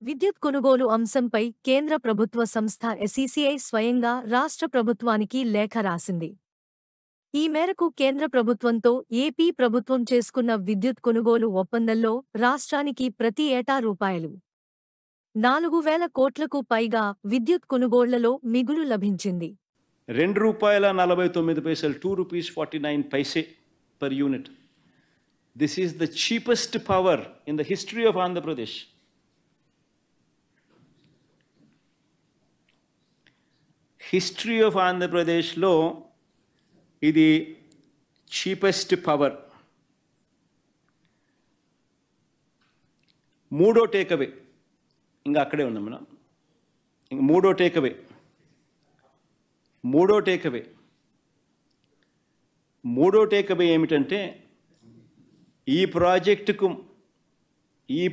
విద్యుత్ కొనుగోలు అంశంపై కేంద్ర ప్రభుత్వ సంస్థ ఎస్ఈసీఐ స్వయంగా రాష్ట్ర ప్రభుత్వానికి లేఖ రాసింది. ఈ మేరకు కేంద్ర ప్రభుత్వంతో ఏపీ ప్రభుత్వం చేసుకున్న విద్యుత్ కొనుగోలు ఒప్పందంలో రాష్ట్రానికి ప్రతి ఏటా రూ.4,000 కోట్లకు పైగా విద్యుత్ కొనుగోళ్లలో మిగులు లభించింది. ₹2.49 ₹2.49 per unit. This is the cheapest power in the history of Andhra Pradesh. History of Andhra Pradesh lo idi cheapest power. మూడో టేక్అవే ఇంకా అక్కడే ఉన్నాం మనం. ఇంక మూడో టేక్అవే ఏమిటంటే ఈ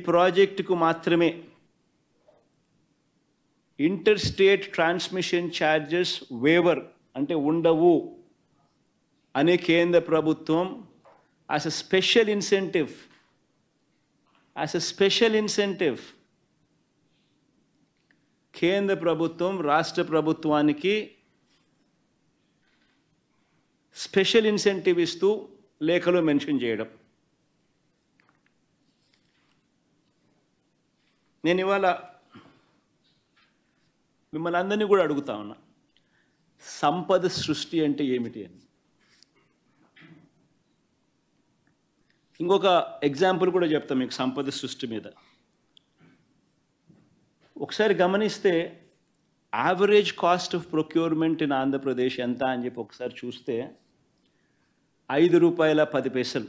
ప్రాజెక్టుకు మాత్రమే inter state transmission charges waiver అంటే ఉండవు అనే కేంద్ర ప్రభుత్వం యాజ్ ఎ స్పెషల్ ఇన్సెంటివ్ కేంద్ర ప్రభుత్వం రాష్ట్ర ప్రభుత్వానికి స్పెషల్ ఇన్సెంటివ్ ఇస్తూ లేఖలో మెన్షన్ చేయడం. నేను ఇవాళ మిమ్మల్ని అందరినీ కూడా అడుగుతా ఉన్నా, సంపద సృష్టి అంటే ఏమిటి అని. ఇంకొక ఎగ్జాంపుల్ కూడా చెప్తాం మీకు సంపద సృష్టి మీద. ఒకసారి గమనిస్తే average cost of procurement in Andhra Pradesh ఎంత అని చెప్పి ఒకసారి చూస్తే ₹5.10.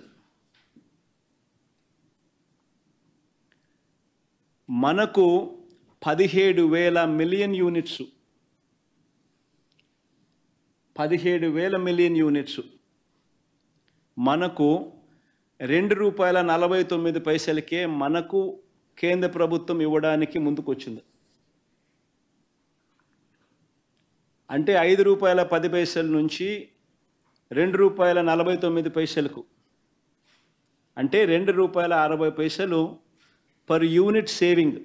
మనకు 17,000 మిలియన్ యూనిట్స్, 17,000 మిలియన్ యూనిట్స్ మనకు ₹2.49 మనకు కేంద్ర ప్రభుత్వం ఇవ్వడానికి ముందుకు వచ్చింది. అంటే ₹5.10 నుంచి ₹2.49 అంటే ₹2.60 పర్ యూనిట్ సేవింగ్.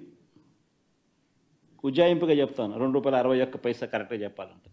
ఉజ్జాయింపుగా చెప్తాను, ₹2.61 కరెక్ట్గా చెప్పాలంటే.